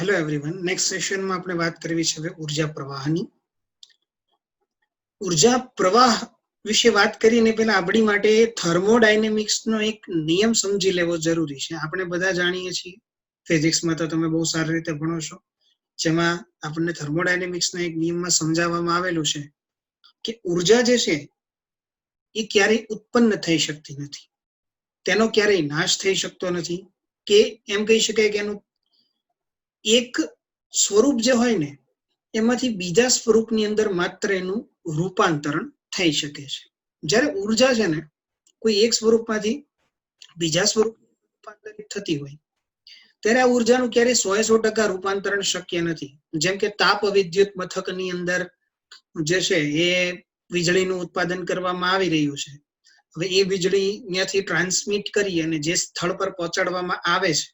Hello everyone, next સેશનમાં આપણે વાત કરવી છે હવે ઉર્જા પ્રવાહની. ઉર્જા પ્રવાહ વિશે વાત કરીને પહેલા આપણી માટે થર્મોડાયનેમિક્સનો એક નિયમ સમજી લેવો જરૂરી છે. આપણે બધા જાણીએ છીએ, ફિઝિક્સમાં તો તમે બહુ સારી રીતે ભણો છો, જેમાં આપણને થર્મોડાયનેમિક્સના એક નિયમમાં સમજાવવામાં આવેલું છે કે ઉર્જા જે છે એ ક્યારેય ઉત્પન્ન થઈ શકતી નથી, તેનો ક્યારેય નાશ થઈ શકતો નથી, કે એમ કહી શકાય કે એનું એક સ્વરૂપ જે હોય ને એમાંથી બીજા સ્વરૂપની અંદર માત્ર એનું રૂપાંતરણ થઈ શકે છે. જ્યારે ઉર્જા છે ને કોઈ એક સ્વરૂપમાંથી બીજા સ્વરૂપ રૂપાંતરિત થતી હોય ત્યારે આ ઉર્જાનું ક્યારેય 100% રૂપાંતરણ શક્ય નથી. જેમ કે તાપ વિદ્યુત મથકની અંદર જે છે એ વીજળીનું ઉત્પાદન કરવામાં આવી રહ્યું છે. હવે એ વીજળી ત્યાંથી ટ્રાન્સમિટ કરી અને જે સ્થળ પર પહોંચાડવામાં આવે છે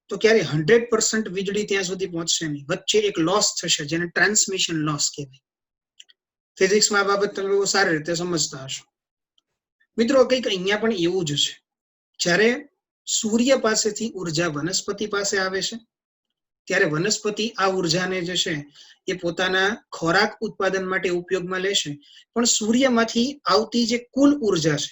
તો ક્યારે 100% વીજળી ત્યાં સુધી પહોંચશે નહીં. વચ્ચે એક લોસ થશે જેને ટ્રાન્સમિશન લોસ કહેવાય. ફિઝિક્સમાં આ બાબત તમે બહુ સારી રીતે સમજતા હશો. મિત્રો, કંઈક અહીંયા પણ એવું જ છે. જ્યારે સૂર્ય પાસેથી ઉર્જા વનસ્પતિ પાસે આવે છે ત્યારે વનસ્પતિ આ ઉર્જાને જે છે એ પોતાના ખોરાક ઉત્પાદન માટે ઉપયોગમાં લેશે, પણ સૂર્યમાંથી આવતી જે કુલ ઉર્જા છે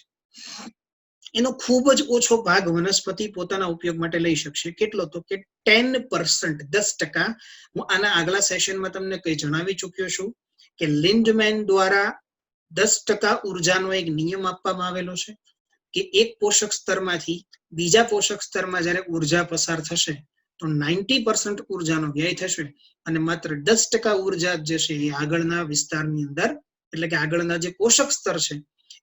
એનો ખૂબ જ ઓછો ભાગ વનસ્પતિ પોતાના ઉપયોગ માટે લઈ શકશે. કેટલો? તો કે 10%, 10%. હું આના આગલા સેશનમાં તમને કઈ જણાવી ચૂક્યો છું કે લિન્ડમેન દ્વારા 10% ઉર્જાનો એક નિયમ આપવામાં આવેલો છે કે એક પોષક સ્તરમાંથી બીજા પોષક સ્તરમાં જ્યારે ઉર્જા પસાર થશે તો 90% ઉર્જાનો વ્યય થશે અને માત્ર 10% ઉર્જા જે છે એ આગળના વિસ્તારની અંદર, એટલે કે આગળના જે પોષક સ્તર છે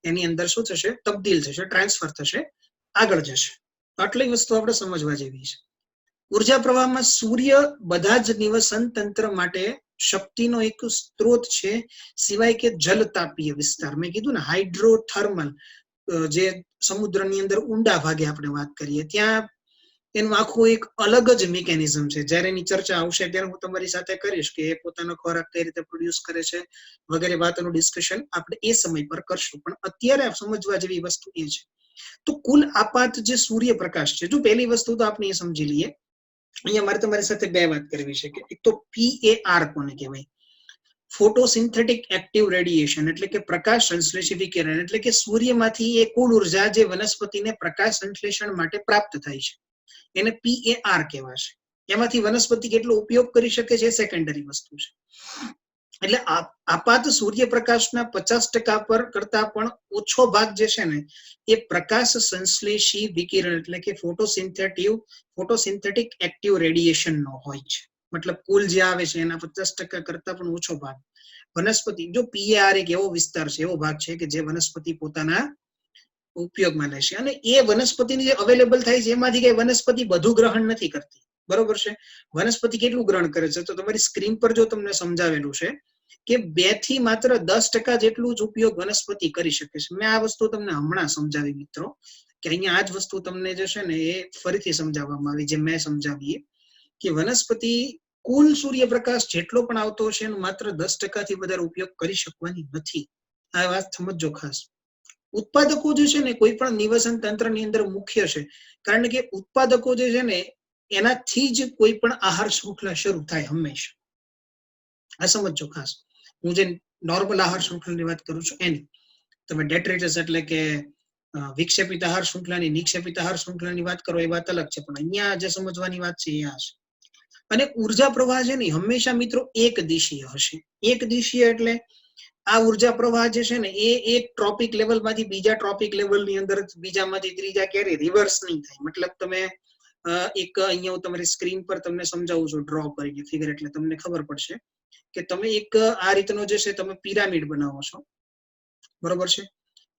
એની અંદર શું થશે? તબદીલ થશે, ટ્રાન્સફર થશે, આગળ જશે. આટલી વસ્તુ આપણે સમજવા જેવી છે. ઉર્જા પ્રવાહમાં સૂર્ય બધા જ નિવસન તંત્ર માટે શક્તિનો એક સ્ત્રોત છે, સિવાય કે જલતાપીય વિસ્તાર. મેં કીધું ને હાઇડ્રોથર્મલ, જે સમુદ્રની અંદર ઊંડા ભાગે આપણે વાત કરીએ ત્યાં એનું આખું એક અલગ જ મિકેનિઝમ છે. જ્યારે એની ચર્ચા આવશે ત્યારે હું તમારી સાથે કરીશ કે એ પોતાનો ખોરાક કઈ રીતે પ્રોડ્યુસ કરે છે વગેરે વાતોનું ડિસ્કશન આપણે એ સમય પર કરશું. પણ અત્યારે સમજવા જેવી વસ્તુ એ છે. તો કુલ આપાત જે સૂર્યપ્રકાશ છે, જો પહેલી વસ્તુ તો આપણે એ સમજી લઈએ. અહીંયા મારે તમારી સાથે બે વાત કરવી છે કે એક તો PAR કોને કહેવાય? ફોટોસિન્થેટિક એક્ટિવ રેડિયેશન, એટલે કે પ્રકાશ સંશ્લેષી વિકિરણ. એટલે કે સૂર્યમાંથી એ કુલ ઉર્જા જે વનસ્પતિને પ્રકાશ સંશ્લેષણ માટે પ્રાપ્ત થાય છે એને PAR કહેવાશે. એમાંથી વનસ્પતિ કેટલો ઉપયોગ કરી શકે છે સેકન્ડરી વસ્તુ છે. એટલે આપાત સૂર્યપ્રકાશના 50% પર કરતા પણ ઓછો ભાગ જે છે ને એ પ્રકાશ સંશ્લેષી વિકિરણ, એટલે કે ફોટોસિન્થેટિક એક્ટિવ રેડિયેશન નો હોય છે. મતલબ કુલ જે આવે છે એના 50% કરતા પણ ઓછો ભાગ વનસ્પતિ, જો PAR એક એવો વિસ્તાર છે, એવો ભાગ છે કે જે વનસ્પતિ પોતાના ઉપયોગમાં લેશે. અને એ વનસ્પતિની જે અવેલેબલ થાય છે એમાંથી કઈ વનસ્પતિ બધું ગ્રહણ નથી કરતી, બરોબર છે? વનસ્પતિ કેટલું ગ્રહણ કરે છે તો તમારી સ્ક્રીન પર જો તમને સમજાવેલું છે કે 2 થી માત્ર 10% જેટલું જ ઉપયોગ વનસ્પતિ કરી શકે છે. મેં આ વસ્તુ તમને હમણાં સમજાવી મિત્રો, કે અહીંયા આ જ વસ્તુ તમને જે છે ને એ ફરીથી સમજાવવામાં આવી, જે મેં સમજાવી કે વનસ્પતિ કુલ સૂર્યપ્રકાશ જેટલો પણ આવતો હશે એનો માત્ર 10% થી વધારે ઉપયોગ કરી શકવાની નથી. આ વાત સમજજો ખાસ. ઉત્પાદકો જે છે ને કોઈ પણ નિવસન તંત્રની અંદર મુખ્ય છે, કારણ કે ઉત્પાદકો જે છે ને એનાથી જ કોઈ પણ આહાર શૃંખલા શરૂ થાય હંમેશા. આ સમજો ખાસ. હું જે નોર્મલ આહાર શૃંખલાની વાત કરું છું એની, તમે ડેટ્રિટસ એટલે કે વિક્ષેપિત આહાર શૃંખલાની, નિક્ષેપિત આહાર શૃંખલાની વાત કરો એ વાત અલગ છે, પણ અહીંયા જે સમજવાની વાત છે એ આ છે. અને ઉર્જા પ્રવાહ છે ને હંમેશા મિત્રો એક દિશીય હશે. એક દિશીય એટલે આ ઉર્જા પ્રવાહ જે છે ને એ એક ટ્રોપિક લેવલમાંથી બીજા ટ્રોપિક લેવલની અંદર, બીજામાંથી ત્રીજા ક્યારે રિવર્સ નહીં થાય. મતલબ તમે એક અહીંયા હું તમારી સ્ક્રીન પર તમને સમજાવું છું ડ્રો કરીને ફિગર, એટલે તમને ખબર પડશે કે તમે એક આ રીતનો જે છે તમે પિરામિડ બનાવો છો, બરોબર છે?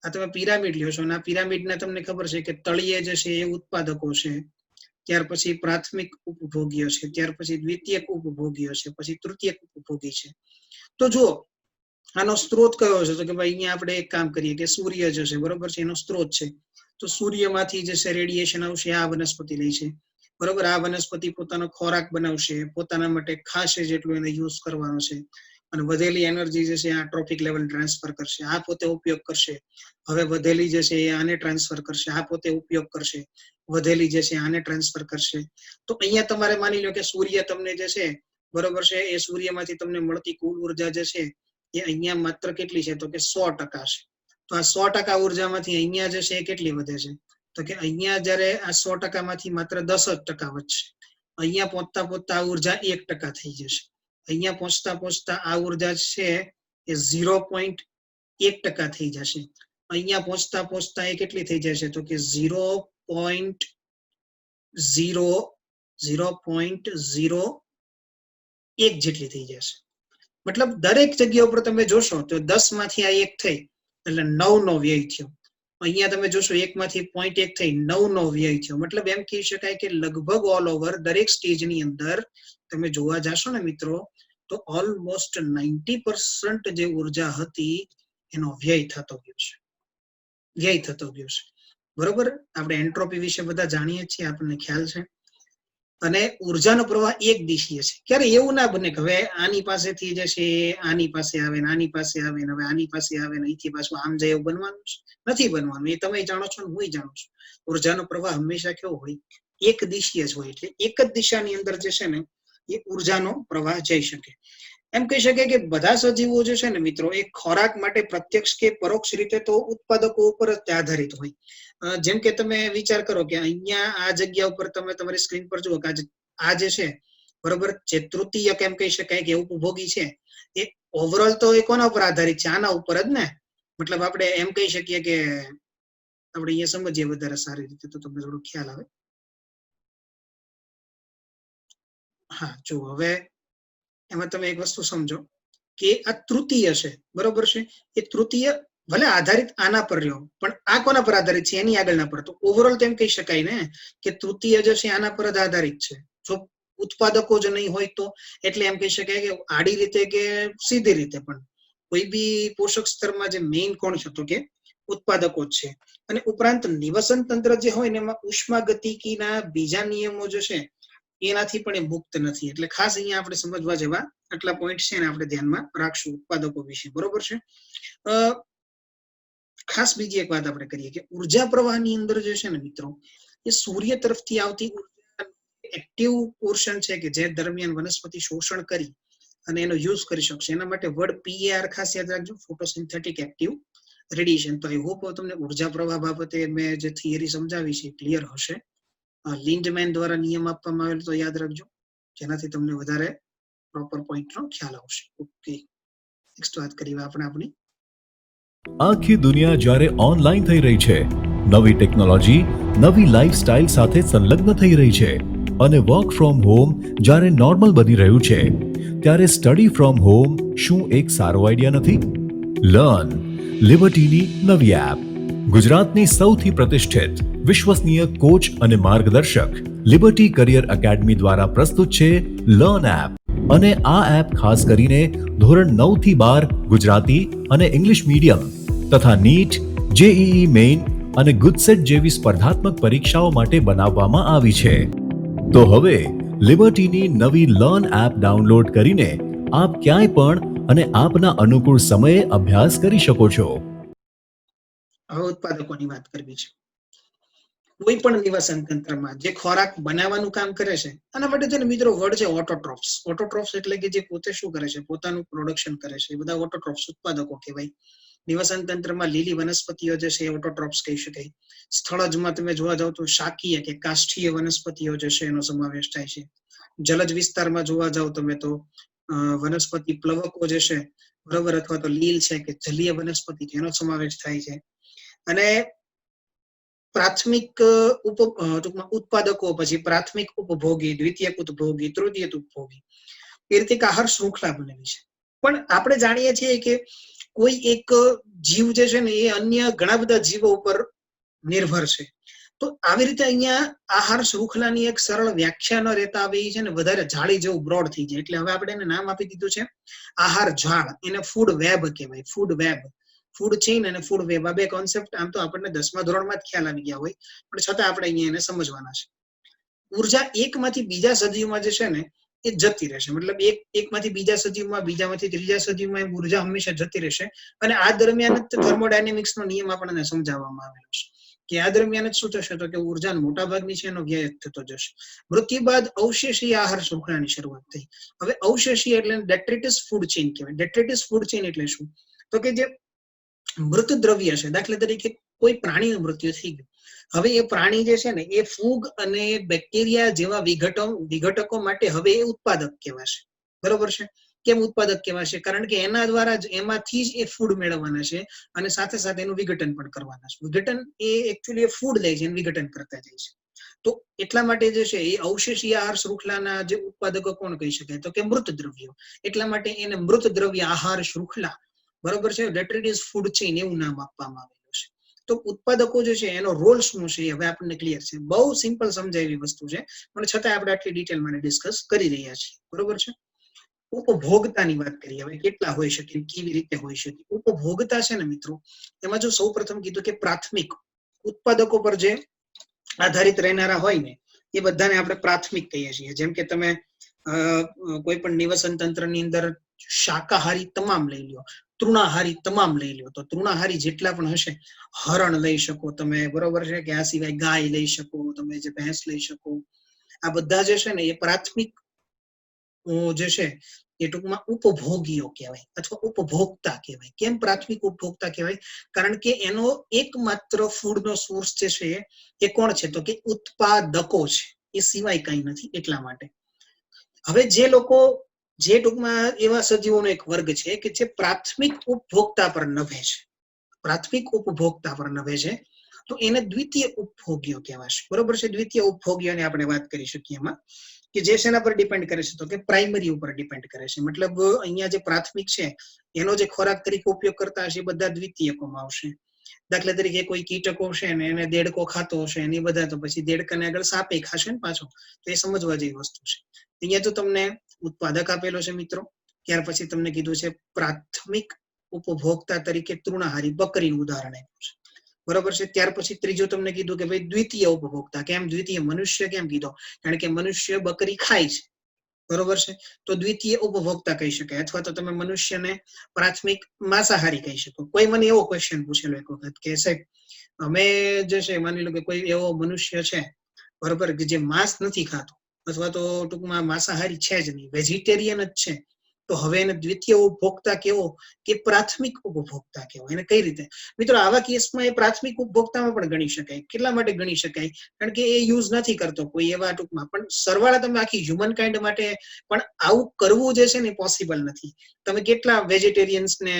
આ તમે પિરામિડ લ્યો છો અને આ પિરામિડને તમને ખબર છે કે તળિયે જે છે એ ઉત્પાદકો છે, ત્યાર પછી પ્રાથમિક ઉપભોગ્ય છે, ત્યાર પછી દ્વિતીયક ઉપભોગ્ય છે, પછી તૃતીયક ઉપભોગી છે. તો જો આનો સ્ત્રોત કયો છે તો કે ભાઈ અહીંયા આપણે એક કામ કરીએ કે સૂર્ય જે છે, બરોબર છે, એનો સ્ત્રોત છે. તો સૂર્યમાંથી જે છે રેડિયેશન આવશે, આ વનસ્પતિ લે છે, બરોબર? આ વનસ્પતિ પોતાનો ખોરાક બનાવશે, પોતાના માટે ખાશે જેટલું એને યુઝ કરવાનો છે. અને વધેલી એનર્જી જે છે આ ટ્રોપિક લેવલ ટ્રાન્સફર કરશે, આ પોતે ઉપયોગ કરશે. હવે વધેલી જે છે એ આને ટ્રાન્સફર કરશે, આ પોતે ઉપયોગ કરશે. વધેલી જે છે આને ટ્રાન્સફર કરશે. તો અહીંયા તમારે માની લો કે સૂર્ય તમને જે છે બરોબર છે, એ સૂર્યમાંથી તમને મળતી કુલ ઉર્જા જે છે એ અહીંયા માત્ર કેટલી છે, તો કે 100% છે. તો આ 100% ઉર્જામાંથી અહીંયા જે છે એ કેટલી વધે છે, તો કે અહીંયા જયારે આ 100% માંથી માત્ર 10% વધશે. અહીંયા પહોંચતા પહોંચતા આ ઉર્જા 1% થઈ જશે. અહીંયા પહોંચતા પહોંચતા આ ઉર્જા છે એ 0.1% થઈ જશે. અહીંયા પહોંચતા પહોંચતા એ કેટલી થઈ જશે, તો કે 0.01 જેટલી થઈ જશે. મતલબ દરેક જગ્યા ઉપર તમે જોશો તો 10 માંથી આ 1 થઈ એટલે 9 નો વ્યય થયો. અહીંયા તમે જોશો 1 માંથી 0.1 થઈ 9 નો વ્યય થયો. મતલબ એમ કહી શકાય કે લગભગ ઓલ ઓવર દરેક સ્ટેજની અંદર તમે જોવા જશો ને મિત્રો, તો ઓલમોસ્ટ 90% જે ઉર્જા હતી એનો વ્યય થતો ગયો છે. બરોબર. આપણે એન્ટ્રોપી વિશે બધા જાણીએ છીએ, આપણને ખ્યાલ છે. અને ઉર્જાનો પ્રવાહ એક દિશીય છે. ક્યારે એવું ના બને કે હવે આની પાસેથી જે છે આની પાસે આવે ને આની પાસે આવે ને હવે આની પાસે આવે ને અહીંથી પાછું આમ જાય એવું બનવાનું છે? નથી બનવાનું. એ તમે જાણો છો ને હું જાણું છું. ઉર્જાનો પ્રવાહ હંમેશા કેવો હોય, એક દિશીય જ હોય. એટલે એક જ દિશાની અંદર જે છે ને એ ઉર્જાનો પ્રવાહ જઈ શકે. એમ કહી શકાય કે બધા સજીવો જે છે ને મિત્રો, એ ખોરાક માટે પ્રત્યક્ષ કે પરોક્ષ રીતે તો ઉત્પાદકો ઉપર જ આધારિત હોય. જેમ કે તમે વિચાર કરો કે અહીંયા આ જગ્યા ઉપર તમે તમારી સ્ક્રીન પર જુઓ કે આ જે છે બરોબર, જે તૃતીય કેમ કહી શકાય કે ઉપભોગી છે, એ ઓવરઓલ તો એ કોના ઉપર આધારિત છે? આના ઉપર જ ને. મતલબ આપણે એમ કહી શકીએ કે આપણે અહીંયા સમજીએ વધારે સારી રીતે તો તમને થોડો ખ્યાલ આવે. હા, જો હવે એમાં તમે એક વસ્તુ સમજો કે આ તૃતીય છે બરોબર છે, એ તૃતીય ભલે આધારિત આના પર રહ્યો, પણ આ કોના પર આધારિત છે? એની આગળના પર. તો ઓવરઓલ તેમ કહી શકાય ને કે તૃતીય જે છે આના પર જ આધારિત છે. જો ઉત્પાદકો જ નહીં હોય તો, એટલે એમ કહી શકાય કે આડી રીતે કે સીધી રીતે પણ કોઈ બી પોષક સ્તરમાં જે મેઇન કોણ છે, તો કે ઉત્પાદકો જ છે. અને ઉપરાંત નિવસન તંત્ર જે હોય ને એમાં ઉષ્માગતિકીના બીજા નિયમો જે છે એનાથી પણ એ મુક્ત નથી. એટલે ખાસ અહીંયા આપણે સમજવા જેવા આટલા પોઈન્ટ છે ને આપણે ધ્યાનમાં રાખશું ઉત્પાદકો વિશે. બરોબર છે. ખાસ બીજી એક વાત આપણે કરીએ કે ઉર્જા પ્રવાહની અંદર જે છે ને મિત્રો, એ સૂર્ય તરફથી આવતી ઉર્જા એક્ટિવ પોર્શન છે કે જે દરમિયાન વનસ્પતિ શોષણ કરી અને એનો યુઝ કરી શકશે. એના માટે વર્ડ PAR ખાસ યાદ રાખજો, ફોટોસિન્થેટિક એક્ટિવ રેડિયેશન. તો આઈ હોપ તમને ઉર્જા પ્રવાહ બાબતે મેં જે થિયરી સમજાવી છે ક્લિયર હશે. લિન્ડમેન દ્વારા નિયમ આપવામાં આવેલ તો યાદ રાખજો, જેનાથી તમને વધારે પ્રોપર પોઈન્ટનો ખ્યાલ આવશે. ઓકે, નેક્સ્ટ વાત કરીએ આપણે આપણી. આખી દુનિયા જ્યારે ઓનલાઈન થઈ રહી છે, નવી ટેકનોલોજી નવી લાઈફસ્ટાઈલ સાથે સંલગ્ન થઈ રહી છે અને વર્ક ફ્રોમ હોમ જ્યારે નોર્મલ બની રહ્યું છે, ત્યારે સ્ટડી ફ્રોમ હોમ શું એક સારો આઈડિયા નથી? લર્ન લિબર્ટીની નવી એપ. ગુજરાતની સૌથી પ્રતિષ્ઠિત વિશ્વસનીય કોચ અને માર્ગદર્શક લિબર્ટી કરિયર એકેડમી દ્વારા પ્રસ્તુત છે લર્ન એપ. અને આ એપ ખાસ કરીને ધોરણ 9 થી 12 ગુજરાતી અને ઇંગ્લિશ મીડિયમ તથા નીટ, જેઈઈ મેઇન અને ગુજસેટ જેવી સ્પર્ધાત્મક પરીક્ષાઓ માટે બનાવવામાં આવી છે. તો હવે લિબર્ટીની નવી લર્ન એપ ડાઉનલોડ કરીને આપ ક્યાંય પણ અને આપના અનુકૂળ સમયે અભ્યાસ કરી શકો છો. હવે ઉત્પાદકોની વાત કરવી છે. કોઈ પણ નિવાસન તંત્રમાં જે ખોરાક બનાવવાનું કામ કરે છે, આના માટે છે ને મિત્રો વર્ડ છે ઓટોટ્રોફ્સ. ઓટોટ્રોફ્સ એટલે કે જે પોતે શું કરે છે, પોતાનું પ્રોડક્શન કરે છે, એ બધા ઓટોટ્રોફ્સ ઉત્પાદકો કહેવાય. નિવાસન તંત્રમાં લીલી વનસ્પતિઓ જે છે એ ઓટોટ્રોફ્સ કહી શકાય. સ્થળજમાં તમે જોવા જાવ તો શાકીય કે કાષ્ઠીય વનસ્પતિઓ જે છે એનો સમાવેશ થાય છે. જલજ વિસ્તારમાં જોવા જાવ તમે તો વનસ્પતિ પ્લવકો જે છે બરોબર, અથવા તો લીલ છે કે જલીય વનસ્પતિ એનો સમાવેશ થાય છે. અને પ્રાથમિક ટૂંકમાં ઉત્પાદકો, પછી પ્રાથમિક ઉપભોગી, દ્વિતીયક ઉપભોગી, તૃતીયક ઉપભોગી, એ રીતે આહાર શૃંખલા બનેલી છે. પણ આપણે જાણીએ છીએ કે કોઈ એક જીવ જે છે ને એ અન્ય ઘણા બધા જીવો ઉપર નિર્ભર છે. તો આવી રીતે અહીંયા આહાર શૃંખલાની એક સરળ વ્યાખ્યા ન રહેતા આવે છે ને વધારે જાળી જેવું બ્રોડ થઈ જાય. એટલે હવે આપણે એને નામ આપી દીધું છે આહાર જાળ. એને ફૂડ વેબ કહેવાય. ફૂડ વેબ, ફૂડ ચેઇન અને ફૂડ વેબ, આ બે કોન્સેપ્ટ આમ તો આપણને 10મા ધોરણમાં જ ખ્યાલ આવી ગયા હોય, પણ છતાં આપણે અહીંયા એને સમજવાના છે. ઉર્જા એકમાંથી બીજા સજીવમાં જે છે ને એ જતી રહેશે. મતલબ એકમાંથી બીજા સજીવમાં, બીજામાંથી ત્રીજા સજીવમાં એ ઉર્જા હંમેશા જતી રહેશે. અને આ દરમિયાન જ થર્મોડાયનેમિક્સનો નિયમ આપણને સમજાવવામાં આવેલો છે કે આ દરમિયાન જ શું થશે તો કે ઉર્જા મોટા ભાગની છે એનો વ્યય થતો જશે. મૃત્યુ બાદ અવશેષીય આહાર શૃંખલાની શરૂઆત થઈ. હવે અવશેષીય એટલે ડેટ્રિટિસ ફૂડ ચેઇન કહેવાય. ડેટ્રિટિસ ફૂડ ચેઇન એટલે શું તો કે જે મૃત દ્રવ્ય છે, દાખલા તરીકે કોઈ પ્રાણીનું મૃત્યુ થઈ ગયું, હવે એ પ્રાણી જે છે ને એ ફૂગ અને બેક્ટેરિયા જેવા વિઘટકો માટે હવે એ ઉત્પાદક કહેવાશે. બરોબર છે. કેમ ઉત્પાદક કહેવાશે? કારણ કે એના દ્વારા જ એમાંથી જ એ ફૂડ મેળવવાના છે અને સાથે સાથે એનું વિઘટન પણ કરવાના છે. વિઘટન એ એકચ્યુઅલી ફૂડ લે છે, વિઘટન કરતા જાય છે. તો એટલા માટે જે છે એ અવશેષીય આહાર શૃંખલાના જે ઉત્પાદકો કોણ કહી શકાય તો કે મૃત દ્રવ્યો. એટલા માટે એને મૃત દ્રવ્ય આહાર શૃંખલા, બરોબર છે, ડેટ્રિટિસ ફૂડ ચેઇન એવું નામ આપવામાં આવેલું છે. તો ઉત્પાદકો જે છે એનો રોલ શું છે હવે આપણને ક્લિયર છે. બહુ સિમ્પલ સમજાય એવી વસ્તુ છે, પણ છતાં આપણે આટલી ડિટેલમાં ડિસ્કસ કરી રહ્યા છીએ. બરોબર છે. ઉપભોગતાની વાત કરીએ હવે, કેટલા હોઈ શકે, કેવી રીતે હોઈ શકે. ઉપભોગતા છે ને મિત્રો, એમાં જો સૌ પ્રથમ કીધું કે પ્રાથમિક ઉત્પાદકો પર જે આધારિત રહેનારા હોય ને એ બધાને આપણે પ્રાથમિક કહીએ છીએ. જેમ કે તમે કોઈ પણ નિવસન તંત્રની અંદર શાકાહારી તમામ લઈ લો, તૃણાહારી તમામ લઈ લો, તો તૃણાહારી જેટલા પણ હશે, હરણ લઈ શકો તમે, બરોબર છે, કે આ સિવાય ગાય લઈ શકો તમે, જે ભેંસ લઈ શકો, આ બધા જે છે ને એ પ્રાથમિક જે છે એ ટૂંકમાં ઉપભોગીઓ કહેવાય અથવા ઉપભોક્તા કહેવાય. કેમ પ્રાથમિક ઉપભોક્તા કહેવાય? કારણ કે એનો એકમાત્ર ફૂડનો સોર્સ જે છે એ કોણ છે તો કે ઉત્પાદકો છે, એ સિવાય કઈ નથી. એટલા માટે હવે જે લોકો, જે ટૂંકમાં એવા સજીવોનો એક વર્ગ છે કે જે પ્રાથમિક ઉપભોક્તા પર નભે છે, પ્રાથમિક ઉપભોક્તા પર નભે છે, તો એને દ્વિતીય ઉપભોગીઓ કહેવાશે. બરોબર છે. દ્વિતીય ઉપભોગીઓની આપણે વાત કરી શકીએ એમાં કે જે શેના પર ડિપેન્ડ કરે છે તો કે પ્રાઇમરી ઉપર ડિપેન્ડ કરે છે. મતલબ અહીંયા જે પ્રાથમિક છે એનો જે ખોરાક તરીકે ઉપયોગ કરતા હશે એ બધા દ્વિતીયકોમાં આવશે. દાખલા તરીકે કોઈ કીટકો છે ને એને દેડકો ખાતો હશે એની બધા, તો પછી દેડકાને આગળ સાપે ખાશે ને પાછો, તો એ સમજવા જેવી વસ્તુ છે. અહીંયા તો તમને ઉત્પાદક આપેલો છે મિત્રો, ત્યાર પછી તમને કીધું છે પ્રાથમિક ઉપભોક્તા તરીકે તૃણાહારી બકરીનું ઉદાહરણ આપ્યું છે. બરોબર છે. ત્યાર પછી ત્રીજું તમને કીધું કે ભાઈ દ્વિતીય ઉપભોક્તા. કેમ દ્વિતીય? મનુષ્ય કેમ કીધો? કારણ કે મનુષ્ય બકરી ખાય છે. બરોબર છે. તો દ્વિતીય ઉપભોક્તા કહી શકાય. અથવા તો તમે મનુષ્યને પ્રાથમિક માંસાહારી કહી શકો. કોઈ મને એવો ક્વેશ્ચન પૂછેલો એક વખત કે સાહેબ અમે જે છે માની લો કે કોઈ એવો મનુષ્ય છે, બરોબર, કે જે માંસ નથી ખાતો અથવા તો ટૂંકમાં માંસાહારી છે જ નહીં, વેજીટેરિયન જ છે, તો હવે એને દ્વિતીય ઉપભોક્તા કેવો કે પ્રાથમિક ઉપભોક્તા કેવો? એને કઈ રીતે? મિત્રો આવા કેસમાં એ પ્રાથમિક ઉપભોક્તામાં પણ ગણી શકાય. કેટલા માટે ગણી શકાય? કારણ કે એ યુઝ નથી કરતો કોઈ એવા ટૂંકમાં, પણ સરવાળા તમે આખી હ્યુમન કાઇન્ડ માટે પણ આવું કરવું જે છે ને પોસિબલ નથી. તમે કેટલા વેજીટેરિયન્સ ને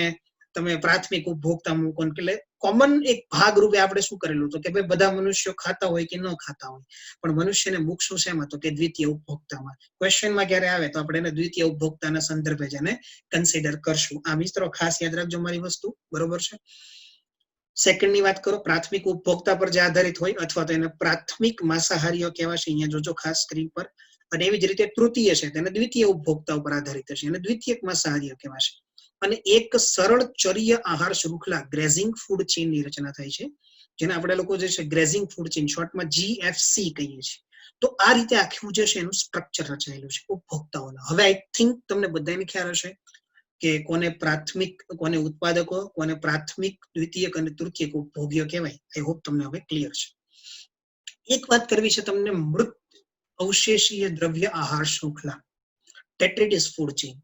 તમે પ્રાથમિક ઉપભોક્તા મૂકો, એટલે કોમન એક ભાગ રૂપે આપણે શું કરેલું તો કે ભાઈ બધા મનુષ્યો ખાતા હોય કે ન ખાતા હોય, પણ મનુષ્યને મૂકશું શેમાં તો કે દ્વિતીય ઉપભોક્તામાં. ક્વેશ્ચનમાં ક્યારે આવે તો આપણે એને દ્વિતીય ઉપભોક્તાના સંદર્ભે જેને કન્સિડર કરશું. આ મિત્રો ખાસ યાદ રાખજો મારી વસ્તુ. બરોબર છે. સેકન્ડ ની વાત કરો, પ્રાથમિક ઉપભોક્તા પર જે આધારિત હોય અથવા તો એને પ્રાથમિક માંસાહારીઓ કહેવાશે, અહીંયા જોજો ખાસ સ્ક્રીન પર. અને એવી જ રીતે તૃતીય છે તેને દ્વિતીય ઉપભોક્તા ઉપર આધારિત હશે, એને દ્વિતીયક માંસાહારીઓ કહેવાશે. અને એક સરળ ચરીય આહાર શૃંખલા ગ્રેઝિંગ ફૂડ ચેઇનની રચના થાય છે, જેને આપણે લોકો જે છે ગ્રેઝિંગ ફૂડ ચેઇન શોર્ટમાં GFC કહીએ છીએ. તો આ રીતે આખું જે છે એનું સ્ટ્રક્ચર રચાયેલું છે ઉપભોક્તાઓનું. હવે આઈ થિંક તમને બધાને ખ્યાલ હશે કે કોને પ્રાથમિક, કોને ઉત્પાદકો, કોને પ્રાથમિક, દ્વિતીયક અને તૃતીયક ઉપભોગીઓ કહેવાય. આઈ હોપ તમને હવે ક્લિયર છે. એક વાત કરવી છે તમને મૃત અવશેષીય દ્રવ્ય આહાર શૃંખલા, ટેટ્રિટિસ ફૂડ ચેઇન.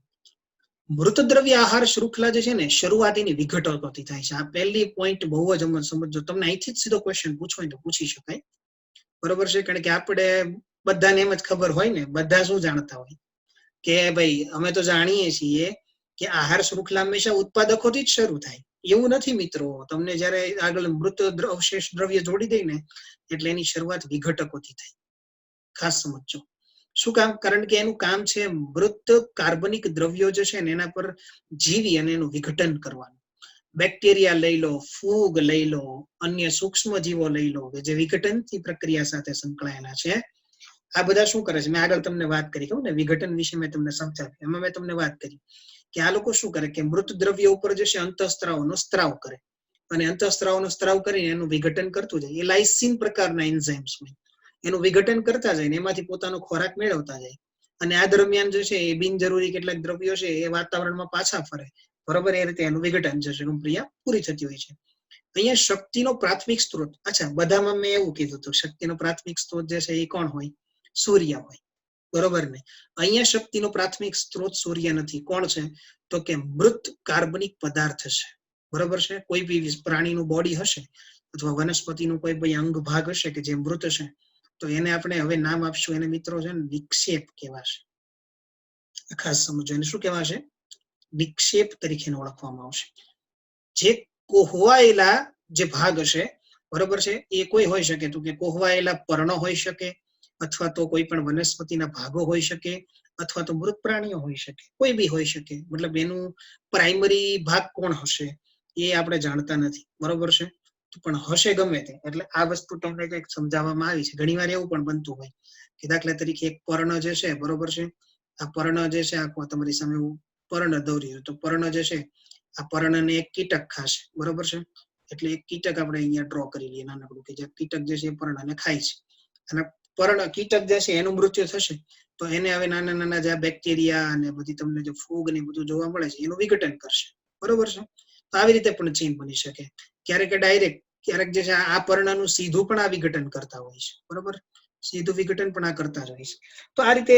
મૃત દ્રવ્ય આહાર શૃંખલા જે છે ને શરૂઆત એની વિઘટકોથી થાય છે. આ પહેલી પોઈન્ટ બહુ જ સમજો. તમને અહીંથી જ સીધો ક્વેશ્ચન પૂછવો હોય તો પૂછી શકાય. બરોબર છે. કારણ કે આપણે બધાને એમ જ ખબર હોય ને, બધા શું જાણતા હોય કે ભાઈ અમે તો જાણીએ છીએ કે આહાર શૃંખલા હંમેશા ઉત્પાદકોથી જ શરૂ થાય. એવું નથી મિત્રો. તમને જયારે આગળ મૃત અવશેષ દ્રવ્ય જોડી દઈ ને એટલે એની શરૂઆત વિઘટકોથી થાય. ખાસ સમજો. શું કામ? કારણ કે એનું કામ છે મૃત કાર્બનિક દ્રવ્યો જે છે ને એના પર જીવી અને એનું વિઘટન કરવાનું. બેક્ટેરિયા લઈ લો, ફૂગ લઈ લો, અન્ય સૂક્ષ્મ જીવો લઈ લો કે જે વિઘટનની પ્રક્રિયા સાથે સંકળાયેલા છે. આ બધા શું કરે છે? મેં આગળ તમને વાત કરી કહું ને વિઘટન વિશે મેં તમને સમજાવ્યું. એમાં મેં તમને વાત કરી કે આ લોકો શું કરે કે મૃત દ્રવ્ય ઉપર જે છે અંતઃસ્ત્રાવનો સ્ત્રાવ કરે અને અંતઃસ્ત્રાવનો સ્ત્રાવ કરીને એનું વિઘટન કરતું જાય. એ લાઇસિન પ્રકારના એન્ઝાઇમ્સ હોય, એનું વિઘટન કરતા જાય ને એમાંથી પોતાનો ખોરાક મેળવતા જાય. અને આ દરમિયાન જે છે એ બિનજરૂરી કેટલાક દ્રવ્યો છે એ વાતાવરણમાં પાછા ફરે, બરોબર, એ રીતે એનું વિઘટન જે છે ક્રિયા પૂરી થતી હોય છે. અહીંયા શક્તિનો પ્રાથમિક સ્ત્રોત, અચ્છા બધામાં મેં એવું કીધું હતું શક્તિનો પ્રાથમિક સ્ત્રોત જે છે એ કોણ હોય? સૂર્ય હોય, બરોબર ને? અહીંયા શક્તિનો પ્રાથમિક સ્ત્રોત સૂર્ય નથી. કોણ છે? તો કે મૃત કાર્બનિક પદાર્થ છે, બરોબર છે? કોઈ બી પ્રાણીનું બોડી હશે અથવા વનસ્પતિનું કોઈ બી અંગ ભાગ હશે કે જે મૃત છે, તો એને આપણે હવે નામ આપશું, એને મિત્રો છે ને વિક્ષેપ કહેવાશે. ખાસ સમજો, એને શું કહેવાશે? વિક્ષેપ તરીકે ઓળખવામાં આવશે. જે કોહવાયેલા જે ભાગ હશે, બરોબર છે, એ કોઈ હોઈ શકે, તો કે કોહવાયેલા પર્ણો હોઈ શકે, અથવા તો કોઈ પણ વનસ્પતિના ભાગો હોઈ શકે, અથવા તો મૃત પ્રાણીઓ હોઈ શકે, કોઈ બી હોઈ શકે. મતલબ એનું પ્રાઇમરી ભાગ કોણ હશે એ આપણે જાણતા નથી, બરોબર છે? પણ હશે ગમે તે. એટલે આ વસ્તુ તમને કંઈક સમજાવવામાં આવી છે. ઘણીવાર એવું પણ બનતું હોય કે દાખલા તરીકે એક પર્ણ જે છે, બરોબર છે, આ પર્ણ જે છે, આ તમારી સામે હું પર્ણ દોર્યું, તો પર્ણ જે છે, આ પર્ણને એક કીટક ખાશે, બરોબર છે? એટલે એક કીટક આપણે અહીંયા ડ્રો કરી લઈએ નાનકડું, કે જે કીટક જે છે એ પર્ણને ખાય છે. અને પર્ણ કીટક જે છે એનું મૃત્યુ થશે, તો એને હવે નાના નાના જે બેક્ટેરિયા અને બધી તમને જે ફૂગ ને બધું જોવા મળે છે એનું વિઘટન કરશે, બરોબર છે? તો આવી રીતે પણ ચેન બની શકે. ક્યારેક ડાયરેક્ટ, ક્યારેક જે છે આ પર્ણનું સીધું પણ આ વિઘટન કરતા હોય છે, બરોબર? સીધું વિઘટન પણ આ કરતા જ હોય છે. તો આ રીતે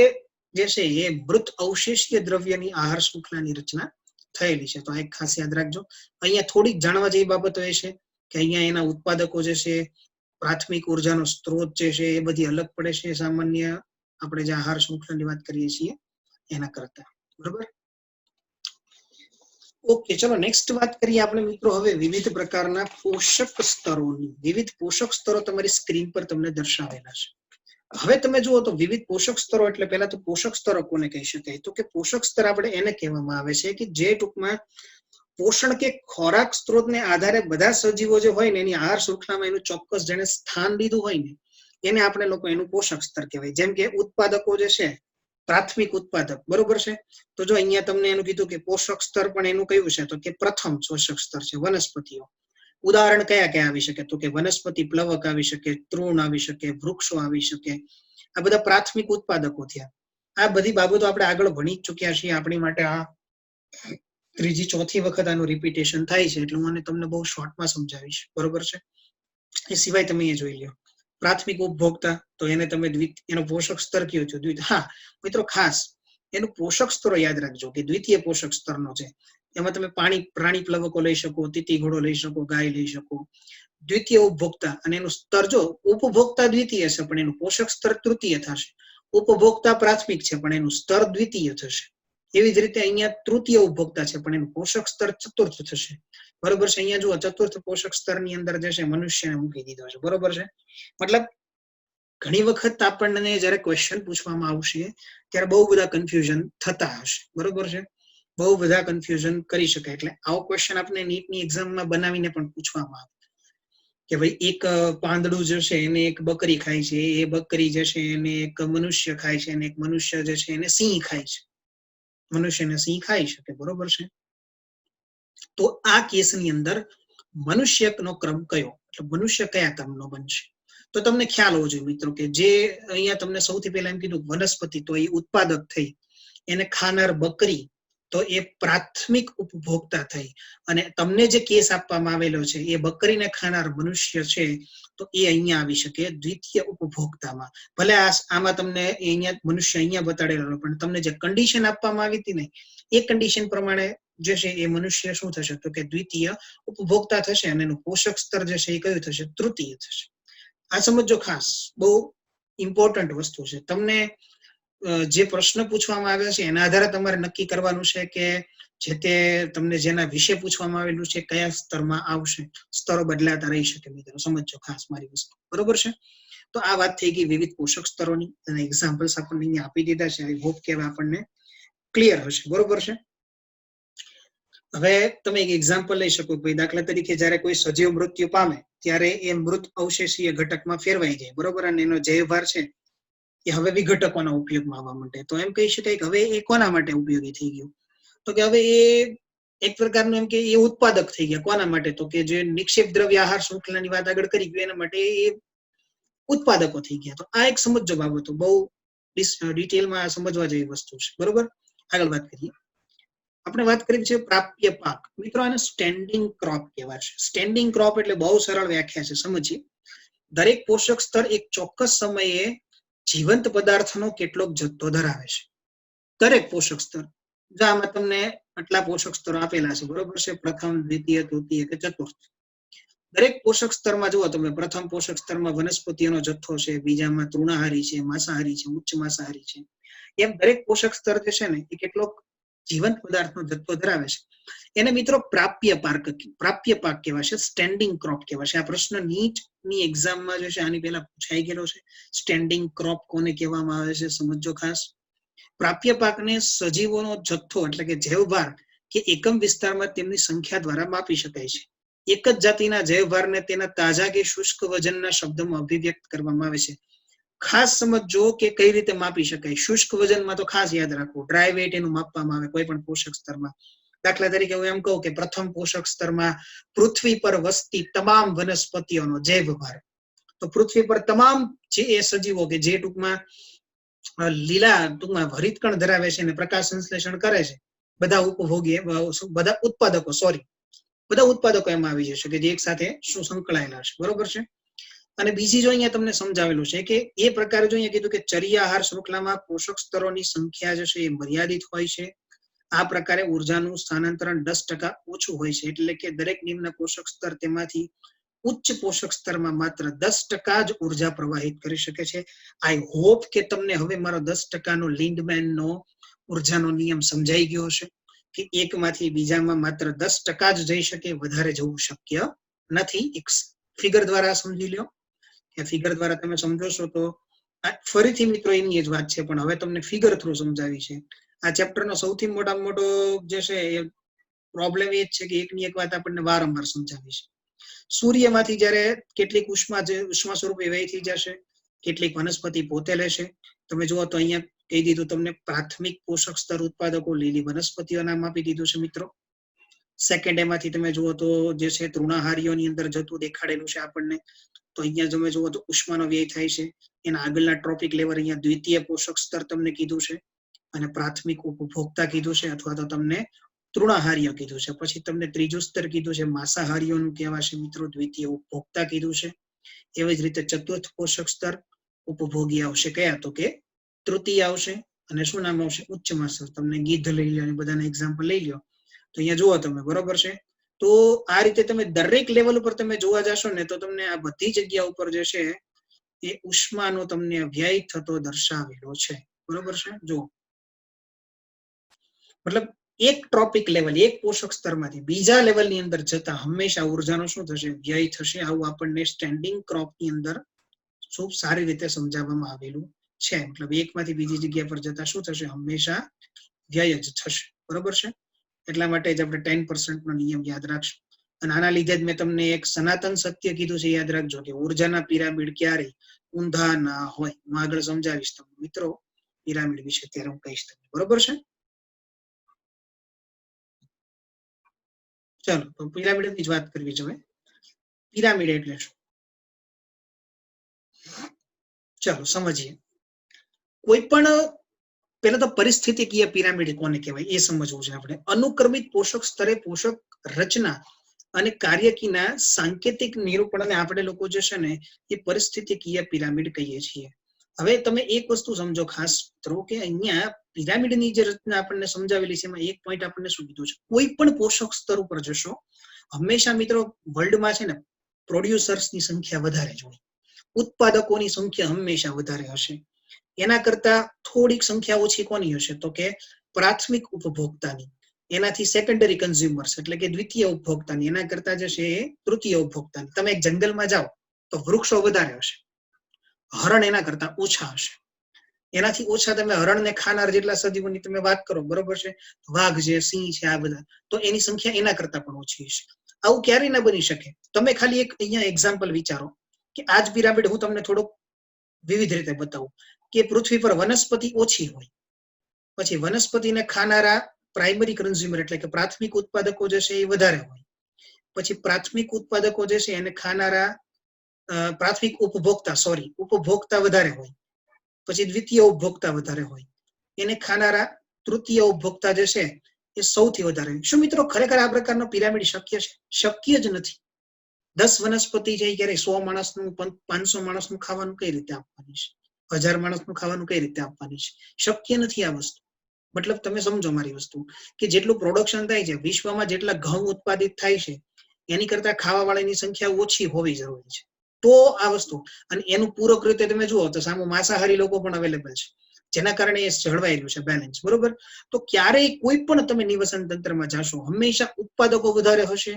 જે છે એ મૃત અવશેષીય દ્રવ્યની આહાર શૃંખલાની રચના થયેલી છે. તો આ એક ખાસ યાદ રાખજો. અહીંયા થોડીક જાણવા જેવી બાબતો એ છે કે અહીંયા એના ઉત્પાદકો જે છે, પ્રાથમિક ઉર્જાનો સ્ત્રોત જે છે એ બધી અલગ પડે છે સામાન્ય આપણે જે આહાર શૃંખલાની વાત કરીએ છીએ એના કરતા, બરોબર? ઓકે, ચલો નેક્સ્ટ વાત કરીએ આપણે મિત્રો હવે વિવિધ પ્રકારના પોષક સ્તરોની. વિવિધ પોષક સ્તરો તમારી સ્ક્રીન પર તમને દર્શાવેલા છે. હવે તમે જુઓ તો વિવિધ પોષક સ્તરો એટલે પહેલા તો પોષક સ્તરો કોને કહી શકાય? તો કે પોષક સ્તર આપણે એને કહેવામાં આવે છે કે જે ટૂંકમાં પોષણ કે ખોરાક સ્ત્રોતને આધારે બધા સજીવો જે હોય ને એની આહાર શૃંખલામાં એનું ચોક્કસ જેને સ્થાન લીધું હોય ને એને આપણે લોકો એનું પોષક સ્તર કહેવાય. જેમ કે ઉત્પાદકો જે છે, પ્રાથમિક ઉત્પાદક, બરોબર છે? તો જો અહીંયા તમને એનું કીધું કે પોષક સ્તર પણ એનું કયું છે, તો કે પ્રથમ પોષક સ્તર છે વનસ્પતિઓ. ઉદાહરણ કયા કયા આવી શકે? તો કે વનસ્પતિ પ્લવક આવી શકે, તૃણ આવી શકે, વૃક્ષો આવી શકે. આ બધા પ્રાથમિક ઉત્પાદકો થયા. આ બધી બાબતો આપણે આગળ ભણી ચુક્યા છીએ. આપણી માટે આ ત્રીજી ચોથી વખત આનું રિપીટેશન થાય છે, એટલે હું તમને બહુ શોર્ટમાં સમજાવીશ, બરોબર છે? એ સિવાય તમે એ જોઈ લો પ્રાથમિક ઉપભોક્તા, તો એને તમે એનો પોષક સ્તર કયો છે? હા મિત્રો, ખાસ એનું પોષક સ્તરો યાદ રાખજો કે દ્વિતીય પોષક સ્તરનો છે. એમાં તમે પ્રાણી પ્લવકો લઈ શકો, તીતી ઘોડો લઈ શકો, ગાય લઈ શકો. દ્વિતીય ઉપભોક્તા, અને એનું સ્તર જો ઉપભોક્તા દ્વિતીય છે પણ એનું પોષક સ્તર તૃતીય થશે. ઉપભોક્તા પ્રાથમિક છે પણ એનું સ્તર દ્વિતીય થશે. એવી જ રીતે અહીંયા તૃતીય ઉપભોક્તા છે પણ એનું પોષક સ્તર ચતુર્થ થશે, બરોબર છે? અહીંયા જુઓ ચતુર્થ પોષક સ્તરની અંદર જે છે મનુષ્યને મૂકી દીધો છે, બરોબર છે? મતલબ ઘણી વખત આપણને જયારે ક્વેશ્ચન પૂછવામાં આવશે ત્યારે બહુ બધા કન્ફ્યુઝન થતા હશે, બરોબર છે? બહુ બધા કન્ફ્યુઝન કરી શકાય. એટલે આવો ક્વેશ્ચન આપણે નીટની એક્ઝામમાં બનાવીને પણ પૂછવામાં આવે કે ભાઈ એક પાંદડું જે છે એને એક બકરી ખાય છે, એ બકરી જે છે એને એક મનુષ્ય ખાય છે, અને એક મનુષ્ય જે છે એને સિંહ ખાય છે. મનુષ્યને સિંહ ખાઈ શકે, બરોબર છે? તો આ કેસની અંદર મનુષ્યનો ક્રમ કયો, એટલે મનુષ્ય કયા ક્રમનો બનશે? તો તમને ખ્યાલ હોવો જોઈએ મિત્રો કે જે અહીંયા તમને સૌથી પહેલા એમ કીધું વનસ્પતિ, તો એ ઉત્પાદક થઈ. એને ખાનાર બકરી, તો એ પ્રાથમિક ઉપભોક્તા થઈ. અને તમને જે કેસ આપવામાં આવેલો છે એ બકરીને ખાનાર મનુષ્ય છે, તો એ અહીંયા આવી શકે દ્વિતીય ઉપભોક્તામાં. ભલે આમાં તમને અહીંયા મનુષ્ય અહીંયા બતાડેલો, પણ તમને જે કન્ડિશન આપવામાં આવી હતી ને એ કન્ડિશન પ્રમાણે જે છે એ મનુષ્ય શું થશે? તો કે દ્વિતીય ઉપભોક્તા થશે, અને એનું પોષક સ્તર જે છે એ કયું થશે? તૃતીય થશે. આ સમજો, ખાસ બહુ ઇમ્પોર્ટન્ટ વસ્તુ છે. તમને જે પ્રશ્ન પૂછવામાં આવ્યા છે એના આધારે તમારે નક્કી કરવાનું છે કે જે તે તમને જેના વિશે પૂછવામાં આવેલું છે કયા સ્તરમાં આવશે. સ્તરો બદલાતા રહી શકે મિત્રો, સમજો ખાસ મારી વસ્તુ, બરોબર છે? તો આ વાત થઈ ગઈ વિવિધ પોષક સ્તરોની, અને એક્ઝામ્પલ્સ આપણને અહીંયા આપી દીધા છે. આઈ હોપ કે આપણને ક્લિયર હશે, બરોબર છે? હવે તમે એક એક્ઝામ્પલ લઈ શકો. દાખલા તરીકે જયારે કોઈ સજીવ મૃત્યુ પામે ત્યારે એ મૃત અવશેષીય ઘટકમાં ફેરવાઈ જાય, બરોબર? અને એનો જૈવભાર છે એ હવે વિઘટકોના ઉપયોગમાં આવવા માંડે. તો એમ કહી શકાય કે હવે એ કોના માટે ઉપયોગી થઈ ગયું? તો કે હવે એ એક પ્રકારનું એમ કે એ ઉત્પાદક થઈ ગયા. કોના માટે? તો કે જે નિક્ષેપ દ્રવ્ય આહાર શૃંખલાની વાત આગળ કરી, એના માટે એ ઉત્પાદકો થઈ ગયા. તો આ એક સમજો બાબતો બહુ ડિટેલમાં સમજવા જેવી વસ્તુ છે. બરોબર, આગળ વાત કરીએ. આપણે વાત કરી છે પ્રાપ્ય પાક. મિત્રો આને સ્ટેન્ડિંગ ક્રોપ કહેવાય છે. સ્ટેન્ડિંગ ક્રોપ એટલે બહુ સરળ વ્યાખ્યા છે, સમજીએ. દરેક પોષક સ્તર એક ચોક્કસ સમયે જીવંત પદાર્થનો કેટલોક જથ્થો ધરાવે છે. દરેક પોષક સ્તર, આમાં તમને આટલા પોષક સ્તરો આપેલા છે, બરોબર છે, પ્રથમ, દ્વિતીય, તૃતીય કે ચતુર્થ. દરેક પોષક સ્તરમાં જુઓ તમે, પ્રથમ પોષક સ્તરમાં વનસ્પતિઓનો જથ્થો છે, બીજામાં તૃણાહારી છે, માંસાહારી છે, ઉચ્ચ માંસાહારી છે. એમ દરેક પોષક સ્તર જે છે ને એ કેટલોક જીવંત પદાર્થનો જથ્થો ધરાવે છે. એને મિત્રો પ્રાપ્ય પાક કહેવાશે, સ્ટેન્ડિંગ ક્રોપ કહેવાશે. આ પ્રશ્ન નીટની એક્ઝામમાં જે છે આની પહેલા પૂછાઈ ગયેલો છે. સ્ટેન્ડિંગ ક્રોપ કોને કહેવામાં આવે છે સમજો ખાસ. પ્રાપ્ય પાકને સજીવોનો જથ્થો એટલે કે જૈવભાર કે એકમ વિસ્તારમાં તેમની સંખ્યા દ્વારા માપી શકાય છે. એક જ જાતિના જૈવભારને તેના તાજા કે શુષ્ક વજનના શબ્દમાં અભિવ્યક્ત કરવામાં આવે છે. ખાસ સમજો કે કઈ રીતે માપી શકાય. શુષ્ક વજનમાં તો ખાસ યાદ રાખવું, ડ્રાય વેટ એનું માપવામાં આવે કોઈ પણ પોષક સ્તરમાં. દાખલા તરીકે હું એમ કહું કે પ્રથમ પોષક સ્તરમાં પૃથ્વી પર વસતી તમામ વનસ્પતિઓનો જૈવભાર, તો પૃથ્વી પર તમામ જે એ સજીવો કે જે ટૂંકમાં ટૂંકમાં હરિતકણ ધરાવે છે અને પ્રકાશ સંશ્લેષણ કરે છે, બધા ઉત્પાદકો એમાં આવી જશે કે જે એક સાથે શું સંકળાયેલા છે. બરોબર છે. અને બીજી જો અહીંયા તમને સમજાવેલું છે કે એ પ્રકારે જો અહીંયા કીધું કે ચર્યા આહાર શૃંખલામાં પોષક સ્તરોની સંખ્યા જે છે એ મર્યાદિત હોય છે. આ પ્રકારે ઉર્જાનું સ્થાનાંતરણ 10% ઓછું હોય છે. એટલે કે દરેક નિમ્ન પોષક સ્તર તેમાંથી ઉચ્ચ પોષક સ્તરમાં માત્ર 10% જ ઉર્જા પ્રવાહિત કરી શકે છે. આઈ હોપ કે તમને હવે મારો 10% નો લિન્ડમેનનો ઉર્જાનો નિયમ સમજાઈ ગયો હશે કે એકમાંથી બીજામાં માત્ર 10% જ જઈ શકે, વધારે જવું શક્ય નથી. એક ફિગર દ્વારા સમજી લો. કે ફિગર દ્વારા તમે સમજો છો તો ફરીથી મિત્રો એની જ વાત છે, પણ હવે તમને ફિગર થ્રુ સમજાવી છે. આ ચેપ્ટરનો સૌથી મોટામાં મોટો જે છે એ પ્રોબ્લેમ એ જ છે કે એકની એક વાત આપણને વારંવાર સમજાવી છે. સૂર્યમાંથી જ્યારે કેટલીક ઉષ્મા સ્વરૂપે વ્યય થઈ જશે, કેટલીક વનસ્પતિ પોતે લેશે. તમે જુઓ તો અહીંયા કહી દીધું તમને પ્રાથમિક પોષક સ્તર ઉત્પાદકો લીલી વનસ્પતિઓ નામ આપી દીધું છે મિત્રો. સેકન્ડ એમાંથી તમે જુઓ તો જે છે તૃણાહારીઓની અંદર જતું દેખાડેલું છે આપણને. તો અહીંયા તમે જુઓ તો ઉષ્માનો વ્યય થાય છે. એના આગળના ટ્રોપિક લેવલ અહીંયા દ્વિતીય પોષક સ્તર તમને કીધું છે અને પ્રાથમિક ઉપભોક્તા કીધું છે, અથવા તો તમને તૃણાહારીઓ કીધું છે. પછી તમને ત્રીજું સ્તર કીધું છે માંસાહારીઓનું કહેવાશે મિત્રો, દ્વિતીય ઉપભોક્તા કીધું છે. એવી જ રીતે ચતુર્થ પોષક સ્તર ઉપભોગી આવશે, કયા તો કે તૃતીય આવશે. અને શું નામ આવશે? ઉચ્ચ માંસ. તમને ગીધ લઈ લો અને બધાના એક્ઝામ્પલ લઈ લો તો અહીંયા જુઓ તમે, બરોબર છે. તો આ રીતે તમે દરેક લેવલ ઉપર તમે જોવા જશો ને તો તમને આ બધી જગ્યા ઉપર જે છે એ ઉષ્માનો તમને વ્યય થતો દર્શાવેલો છે. બરોબર છે. જો મતલબ એક ટ્રોપિક લેવલ, એક પોષક સ્તરમાંથી બીજા લેવલની અંદર જતા હંમેશા ઉર્જાનો શું થશે? વ્યય થશે. આવું આપણને સ્ટેન્ડિંગ ક્રોપની અંદર ખૂબ સારી રીતે સમજાવવામાં આવેલું છે. મતલબ એકમાંથી બીજી જગ્યા પર જતા શું થશે? હંમેશા વ્યય જ થશે. બરોબર છે. એટલા માટે જ આપણે 10% નો નિયમ યાદ રાખશું. અને આના લીધે જ મેં તમને એક સનાતન સત્ય કીધું છે, યાદ રાખજો કે ઉર્જાના પિરામિડ ક્યારેય ઊંધા ના હોય. હું આગળ સમજાવીશ તમને મિત્રો પિરામિડ વિશે, ત્યારે હું કહીશ તમને. બરોબર છે. ચાલો તો પિરામિડની જ વાત કરવી છે હવે. પિરામિડ એટલે શું? ચાલો સમજીએ. કોઈ પણ પહેલા તો પરિસ્થિતિકીય પિરામિડ કોને કહેવાય એ સમજવું છે આપણે. અનુક્રમિત પોષક સ્તરે પોષક રચના અને કાર્યકીના સાંકેતિક નિરૂપણને આપણે લોકો જે છે ને એ પરિસ્થિતિકીય પિરામિડ કહીએ છીએ. હવે તમે એક વસ્તુ સમજો ખાસ મિત્રો કે અહીંયા પિરામિડની જે રચના આપણને સમજાવેલી છે એમાં એક પોઈન્ટ આપણને શું કીધું છે? કોઈ પણ પોષક સ્તર ઉપર જશો હંમેશા મિત્રો વર્લ્ડમાં છે ને પ્રોડ્યુસર્સની સંખ્યા વધારે જ હોય, ઉત્પાદકોની સંખ્યા હંમેશા વધારે હશે. એના કરતા થોડીક સંખ્યા ઓછી કોની હશે? તો કે પ્રાથમિક ઉપભોક્તાની. એનાથી સેકન્ડરી કન્ઝ્યુમર્સ એટલે કે દ્વિતીય ઉપભોક્તાની. એના કરતા જે છે એ તૃતીય ઉપભોક્તાની. તમે એક જંગલમાં જાઓ તો વૃક્ષો વધારે હશે, હરણ એના કરતા ઓછા હશે. એનાથી ઓછા તમે હરણને ખાનાર જેટલા સજીવોની તમે વાત કરો, બરોબર છે, વાઘ છે, સિંહ છે, આ બધા, તો એની સંખ્યા એના કરતા પણ ઓછી હશે. આવું ક્યારેય ના બની શકે. તમે ખાલી એક અહીંયા એક્ઝામ્પલ વિચારો કે આજ પિરામિડ હું તમને થોડુંક વિવિધ રીતે બતાવું કે પૃથ્વી પર વનસ્પતિ ઓછી હોય, પછી વનસ્પતિને ખાનારા પ્રાઇમરી કન્ઝ્યુમર એટલે કે પ્રાથમિક ઉત્પાદકો જે છે એ વધારે હોય, પછી પ્રાથમિક ઉત્પાદકો જે છે એને ખાનારા ઉપભોક્તા વધારે હોય, પછી દ્વિતીય ઉપભોક્તા વધારે હોય, એને ખાનારા તૃતીય ઉપભોક્તા જે છે એ સૌથી વધારે. શું મિત્રો ખરેખર આ પ્રકારનો પિરામિડ શક્ય છે? શક્ય જ નથી. 10 વનસ્પતિ છે ક્યારે 100 માણસનું 500 માણસનું ખાવાનું કઈ રીતે આપવાની છે? 1000 માણસનું ખાવાનું કઈ રીતે આપવાની છે? શક્ય નથી આ વસ્તુ. મતલબ તમે સમજો મારી વસ્તુ કે જેટલું પ્રોડક્શન થાય છે, વિશ્વમાં જેટલા ઘઉં ઉત્પાદિત થાય છે એની કરતા ખાવા વાળાની સંખ્યા ઓછી હોવી જરૂરી છે, તો આ વસ્તુ. અને એનું પૂરક રીતે તમે જુઓ તો સામે માંસાહારી લોકો પણ અવેલેબલ છે, જેના કારણે એ જળવાઈ રહ્યું છે બેલેન્સ. બરોબર? તો ક્યારેય કોઈ પણ તમે નિવસન તંત્રમાં જાશો હંમેશા ઉત્પાદકો વધારે હશે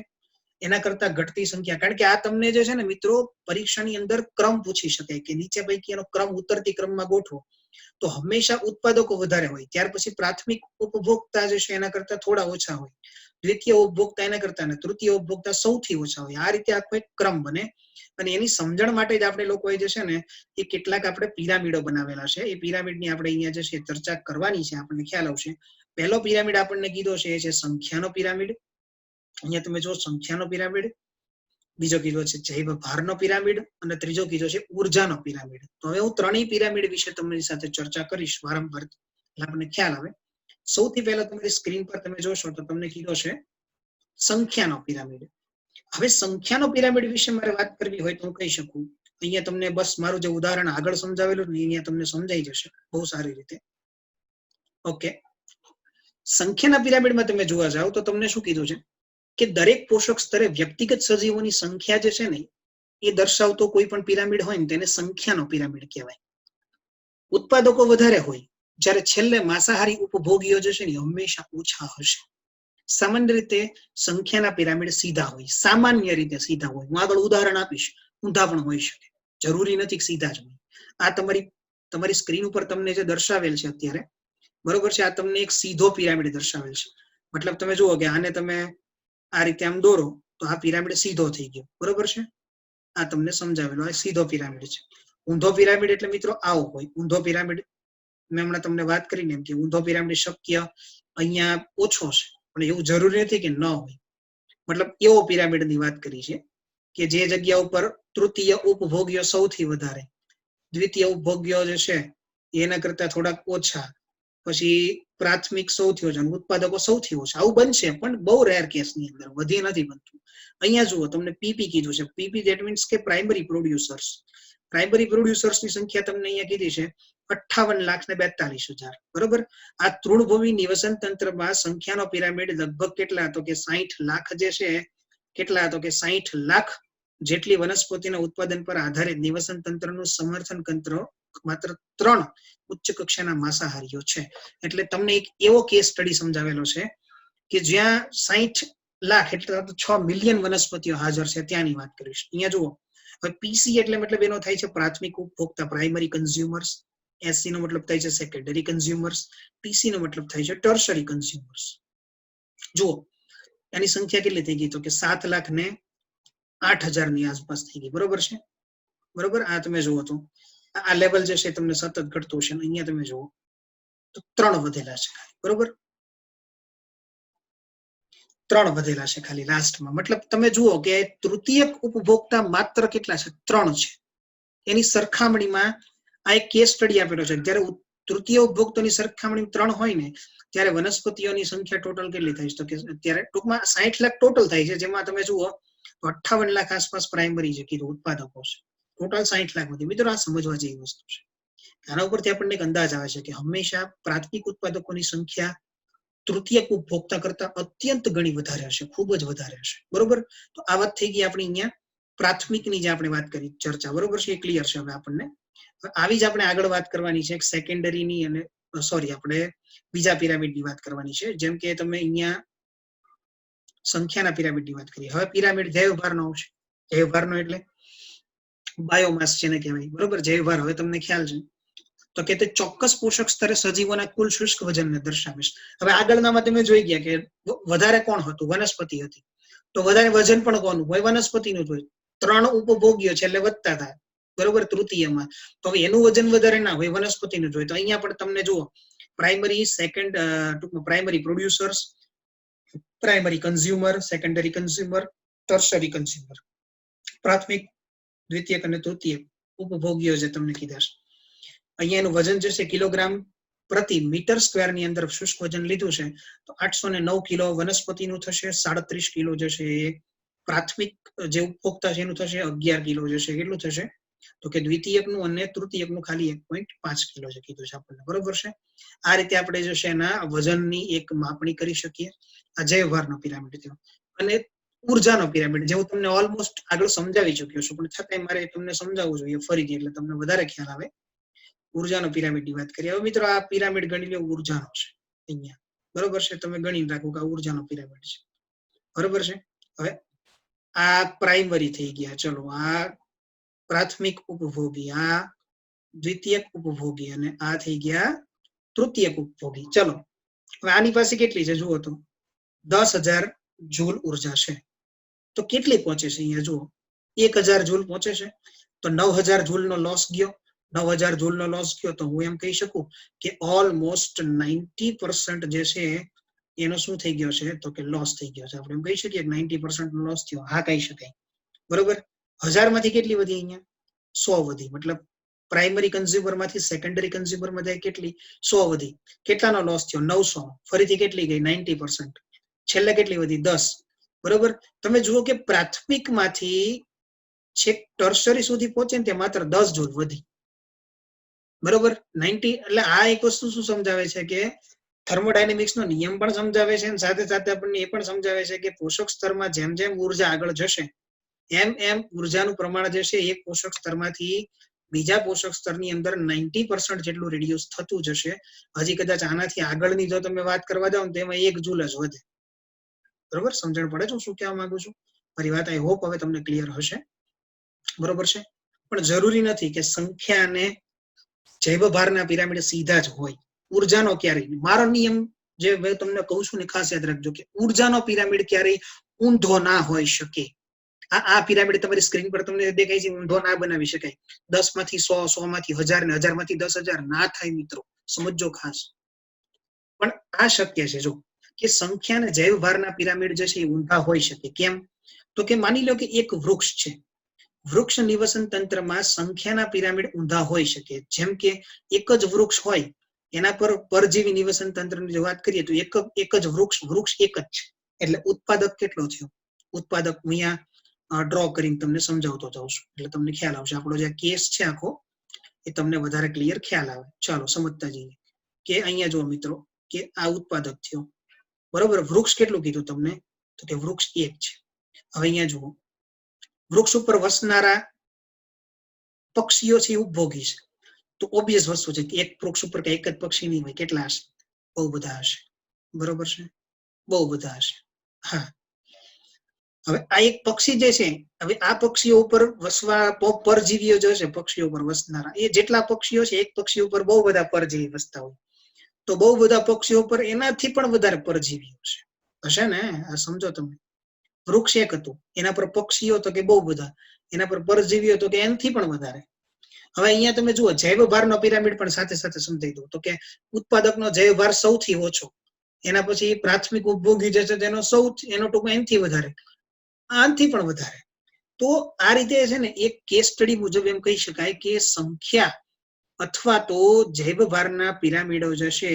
એના કરતા ઘટતી સંખ્યા. કારણ કે આ તમને જે છે ને મિત્રો પરીક્ષાની અંદર ક્રમ પૂછી શકે કે નીચે પૈકી એનો ક્રમ ઉતરતી ક્રમમાં ગોઠવો, તો હંમેશા ઉત્પાદકો વધારે હોય, ત્યાર પછી પ્રાથમિક ઉપભોક્તા જે છે એના કરતા થોડા ઓછા હોય, દ્વિતીય ઉપભોક્તા એના કરતા અને તૃતીય ઉપભોક્તા સૌથી ઓછા હોય. આ રીતે આખો એક ક્રમ બને. અને એની સમજણ માટે જ આપણે લોકોએ જે છે ને એ કેટલાક આપણે પિરામિડો બનાવેલા છે. એ પિરામિડની આપણે અહીંયા જે છે ચર્ચા કરવાની છે, આપણને ખ્યાલ આવશે. પહેલો પિરામિડ આપણને કીધો છે એ છે સંખ્યાનો પિરામિડ. અહીંયા તમે જો સંખ્યાનો પિરામિડ. બીજો કીધો છે જૈવ ભારનો પિરામિડ અને ત્રીજો કીધો છે ઉર્જાનો પિરામિડ. તો હવે હું ત્રણેય પિરામિડ વિશે તમારી સાથે ચર્ચા કરીશ વારંવાર, એટલે આપણને ખ્યાલ આવે. સૌથી પહેલા તમારી સ્ક્રીન પર તમે જોશો તો તમને કીધો છે સંખ્યાનો પિરામિડ. હવે સંખ્યાનો પિરામિડ વિશે મારે વાત કરવી હોય તો હું કહી શકું, અહીંયા તમને બસ મારું જે ઉદાહરણ આગળ સમજાવેલું ને અહીંયા તમને સમજાઈ જશે બહુ સારી રીતે. ઓકે, સંખ્યાના પિરામિડમાં તમે જોવા જાઓ તો તમને શું કીધું છે કે દરેક પોષક સ્તરે વ્યક્તિગત સજીવોની સંખ્યા જે છે ને એ દર્શાવતો કોઈ પણ પિરામિડ હોય ને તેને સંખ્યાનો પિરામિડ કહેવાય. ઉત્પાદકો વધારે હોય, જ્યારે છેલ્લે માંસાહારી ઉપભોગીઓ જે છે ને હંમેશા ઓછા હશે. સામાન્ય રીતે સંખ્યાના પિરામિડ સીધા હોય, સામાન્ય રીતે સીધા હોય. હું આગળ ઉદાહરણ આપીશ, ઊંધા પણ હોઈ શકે, જરૂરી નથી કે સીધા જ હોય. આ તમારી સ્ક્રીન ઉપર તમને જે દર્શાવેલ છે અત્યારે, બરોબર છે, આ તમને એક સીધો પિરામિડ દર્શાવેલ છે. મતલબ તમે જુઓ કે આને તમે આ રીતે આમ દોરો તો આ પિરામિડ સીધો થઈ ગયો, બરોબર છે. આ તમને સમજાવેલો આ સીધો પિરામિડ છે. ઊંધો પિરામિડ એટલે મિત્રો આવો હોય. ઊંધો પિરામિડ મેં હમણાં તમને વાત કરીને એમ કે ઊંધો પિરામિડ શક્ય અહીંયા ઓછો છે, પણ એવું જરૂરી નથી કે ન હોય. મતલબ એવો પિરામિડની વાત કરી છે કે જે જગ્યા ઉપર તૃતીય ઉપભોગ્યો સૌથી વધારે, દ્વિતીય ઉપભોગ્યો જે છે એના કરતા થોડાક ઓછા, પછી પ્રાથમિક સૌથી ઓછા, ઉત્પાદકો સૌથી ઓછા. આવું બનશે પણ બહુ રેર કેસની અંદર, વધી નથી બનતું. અહીંયા જુઓ તમને પીપી કીધું છે. પીપી ધેટ મીન્સ કે પ્રાઇમરી પ્રોડ્યુસર્સ. પ્રાઇમરી પ્રોડ્યુસર્સની સંખ્યા તમને અહીંયા કીધી છે 58,42,000. બરોબર? આ તૃણભૂમિ નિવસન તંત્રમાં સંખ્યાનો પિરામિડ લગભગ કેટલા તો કે 60 લાખ જે છે, કેટલા તો કે 60 લાખ જેટલી વનસ્પતિના ઉત્પાદન પર આધારિત નિવસન તંત્રનું સમર્થન તંત્ર માત્ર 3 ઉચ્ચ કક્ષાના માંસાહારીઓ છે. એટલે તમને એક એવો કેસ સ્ટડી સમજાવેલો છે કે જ્યાં 60 લાખ એટલે 6 મિલિયન વનસ્પતિઓ હાજર છે, ત્યાંની વાત કરીશ. અહીંયા જુઓ, હવે પીસી એટલે મતલબ એનો થાય છે પ્રાથમિક ઉપભોક્તા, પ્રાઇમરી કન્ઝ્યુમર્સ. એસસી નો મતલબ થાય છે સેકન્ડરી કન્ઝ્યુમર્સ. ટીસી નો મતલબ થાય છે ટર્શરી કન્ઝ્યુમર્સ. જુઓ એની સંખ્યા કેટલી થઈ ગઈ તો કે 7,08,000 ની આસપાસ થઈ ગઈ, બરોબર છે. બરોબર, આ તમે જુઓ તો આ લેવલ જે છે તમને સતત ઘટતું છે. અહીંયા તમે જુઓ તો 3 વધેલા છે, બરોબર, 3 વધેલા છે ખાલી લાસ્ટમાં. મતલબ તમે જુઓ કે તૃતીય ઉપભોક્તા માત્ર કેટલા છે? 3 છે. એની સરખામણીમાં આ એક કેસ સ્ટડી આપેલો છે. જ્યારે તૃતીય ઉપભોક્તાની સરખામણી 3 હોય ને ત્યારે વનસ્પતિઓની સંખ્યા ટોટલ કેટલી થાય છે તો કે અત્યારે ટૂંકમાં 60 લાખ ટોટલ થાય છે, જેમાં તમે જુઓ તો 58 લાખ આસપાસ પ્રાઇમરી છે કીધું ઉત્પાદકો છે. ટોટલ 60 લાખ વધી. મિત્રો આ સમજવા જેવી વસ્તુ છે. આના ઉપરથી આપણને એક અંદાજ આવે છે કે હંમેશા પ્રાથમિક ઉત્પાદકોની સંખ્યા તૃતીય ઉપભોક્તા કરતા અત્યંત ઘણી વધારે હશે, ખૂબ જ વધારે હશે, બરોબર. તો આ વાત થઈ ગઈ આપણી અહીંયા પ્રાથમિકની જે આપણે વાત કરી ચર્ચા, બરોબર છે, એ ક્લિયર છે. હવે આપણને આવી જ આપણે આગળ વાત કરવાની છે સેકન્ડરીની અને આપણે બીજા પિરામિડની વાત કરવાની છે. જેમ કે તમે અહીંયા સંખ્યાના પિરામિડની વાત કરી. હવે પિરામિડ જૈવભારનો આવશે. જૈવભારનો એટલે બાયોમાસ જેને કહેવાય, બરોબર. જૈવભાર હવે તમને ખ્યાલ છે તો કે તે ચોક્કસ પોષક સ્તરે સજીવોના કુલ શુષ્ક વજનને દર્શાવે છે. હવે આગળનામાં તમે જોઈ ગયા કે વધારે કોણ હતું? વનસ્પતિ હતી. તો વધારે વજન પણ કોનું હોય? વનસ્પતિનું જ હોય. 3 ઉપભોગ્યો છે એટલે વધતા થાય, બરોબર, તૃતીયમાં. તો હવે એનું વજન વધારે ના હોય, વનસ્પતિનું જ હોય. તો અહીંયા પણ તમને જુઓ પ્રાઇમરી, ટૂંકમાં primary producers, primary consumer, secondary consumer, tertiary consumer, પ્રાથમિક, દ્વિતીયક અને તૃતીયક ઉપભોગ્યો જે તમને કીધા છે. અહીંયા એનું વજન જશે કિલોગ્રામ પ્રતિ મીટર સ્ક્વેર ની અંદર શુષ્ક વજન લીધું છે તો 809 કિલો વનસ્પતિનું થશે, 37 કિલો જશે એ પ્રાથમિક જે ઉપભોક્તા છે એનું થશે, 11 કિલો જશે કેટલું થશે તો કે દ્વિતીયકનું અને તૃતીયકનું ખાલી 1.5 કિલો છે કીધું છે આપણને, બરોબર છે. આ રીતે આપણે જે છે એના વજનની એક માપણી કરી શકીએ. આ જૈવભારનો પિરામિડ થયો. અને ઉર્જાનો પિરામિડ જે હું તમને ઓલમોસ્ટ આગળ સમજાવી ચુક્યો છું, પણ છતાંય મારે તમને સમજાવવું જોઈએ ફરીથી એટલે તમને વધારે ખ્યાલ આવે. ઉર્જાનો પિરામિડની વાત કરીએ. હવે મિત્રો આ પિરામિડ ગણી લો ઉર્જાનો છે અહીંયા, બરોબર છે. તમે ગણી રાખો કે આ ઉર્જાનો પિરામિડ છે, બરોબર છે. હવે આ પ્રાઇમરી થઈ ગયા, ચલો આ પ્રાથમિક ઉપભોગી, આ દ્વિતીયક ઉપભોગી અને આ થઈ ગયા તૃતીયક ઉપભોગી. ચલો હવે આની પાસે કેટલી છે જુઓ તો 10,000 જૂલ ઉર્જા છે. તો કેટલી પહોંચે છે અહીંયા જુઓ 1,000 જૂલ પહોંચે છે. તો 9,000 જૂલનો લોસ ગયો. 9,000 જૂલનો લોસ ગયો તો હું એમ કહી શકું કે ઓલમોસ્ટ 90% જે છે એનો શું થઈ ગયો છે તો કે લોસ થઈ ગયો છે. આપણે એમ કહી શકીએ કે 90% નો લોસ થયો. હા કહી શકાય, બરોબર. 1000 માંથી કેટલી વધી અહીંયા 100 વધી, મતલબ પ્રાઇમરી કન્ઝ્યુમર માંથી સેકન્ડરી કન્ઝ્યુમર માં કેટલી 100 વધી. કેટલાનો લોસ થયો 900. ફરીથી કેટલી ગઈ 90%. છેલ્લે કેટલી વધી 10, બરોબર. તમે જુઓ કે પ્રાથમિક માંથી છેક ટર્શરી સુધી પહોંચે ને તે માત્ર 10 જૂલ વધી, બરોબર. 90 એટલે આ એક વસ્તુ શું સમજાવે છે કે થર્મોડાયનેમિક્સ નો નિયમ પણ સમજાવે છે અને સાથે સાથે આપણને એ પણ સમજાવે છે કે પોષક સ્તરમાં જેમ જેમ ઉર્જા આગળ જશે એમ એમ ઉર્જાનું પ્રમાણ જે છે એક પોષક સ્તરમાંથી બીજા પોષક સ્તરની અંદર 90% જેટલું રિડ્યુસ થતું જશે. હજી કદાચ આનાથી આગળની જો તમે વાત કરવા જાઓ ને તેમાં 1 જૂલ જ વધે, બરોબર. સમજણ પડે છે શું કહેવા માંગુ છું? મારી વાત આઈ હોપ હવે તમને ક્લિયર હશે, બરોબર છે. પણ જરૂરી નથી કે સંખ્યા અને જૈવભારના પિરામિડ સીધા જ હોય. ઉર્જાનો ક્યારેય, મારો નિયમ જે મેં તમને કહું છું ને ખાસ યાદ રાખજો કે ઉર્જાનો પિરામિડ ક્યારેય ઊંધો ના હોઈ શકે. આ પિરામિડ તમારી સ્ક્રીન પર તમને દેખાય છે, ઊંધો ના બનાવી શકાય. 10 માંથી 100, 100 માંથી 1000 ને 1000 માંથી 10,000 ના થાય મિત્રો, સમજો ખાસ. પણ આ શક્ય છે જો કે સંખ્યા અને જૈવભારના પિરામિડ જે છે એ ઊંધા હોઈ શકે. કેમ તો કે માની લો કે એક વૃક્ષ છે, વૃક્ષ નિવસન તંત્રમાં સંખ્યાના પિરામિડ ઊંધા હોઈ શકે. જેમ કે એક જ વૃક્ષ હોય એના પર પરજીવી નિવસન તંત્રની જો વાત કરીએ તો એક જ વૃક્ષ એક જ છે એટલે ઉત્પાદક કેટલો થયો? ઉત્પાદક અહીંયા ડ્રો કરીને તમને સમજાવતો જાઉં છું એટલે તમને ખ્યાલ આવશે. આપણો જે કેસ છે આખો એ તમને વધારે ક્લિયર ખ્યાલ આવે. ચાલો સમજતા જઈએ કે અહીંયા જુઓ મિત્રો કે આ ઉત્પાદક થયો, બરોબર. વૃક્ષ કેટલું કીધું તમને તો કે વૃક્ષ એક છે. હવે અહીંયા જુઓ વૃક્ષ ઉપર વસનારા પક્ષીઓ છે ઉપભોગી છે. તો ઓબ્વિયસ વસ્તુ છે કે એક વૃક્ષ ઉપર એક જ પક્ષી નહીં હોય, કેટલા હશે? બહુ બધા હશે, બરોબર છે, બહુ બધા હશે. હા, હવે આ એક પક્ષી જે છે, હવે આ પક્ષીઓ ઉપર વસવા પરજીવીઓ જે છે પક્ષીઓ ઉપર વસનારા એ જેટલા પક્ષીઓ છે એક પક્ષી ઉપર બહુ બધા પરજીવી વસતા હોય તો બહુ બધા પક્ષીઓ ઉપર એનાથી પણ વધારે પરજીવીઓ હશે ને. આ સમજો તમે. વૃક્ષ એક હતું એના પર પક્ષીઓ તો કે બહુ બધા, એના પર પરજીવીઓ તો કે એનાથી પણ વધારે. હવે અહીંયા તમે જુઓ જૈવભારનો પિરામિડ પણ સાથે સાથે સમજાવી દઉં તો કે ઉત્પાદકનો જૈવભાર સૌથી ઓછો, એના પછી પ્રાથમિક ઉપભોગી જે છે તેનો એનો ટૂંકમાં એનાથી વધારે, આનાથી પણ વધારે. તો આ રીતે છે ને એક કેસ સ્ટડી મુજબ એમ કહી શકાય કે સંખ્યા અથવા તો જૈવભારના પિરામિડો જે છે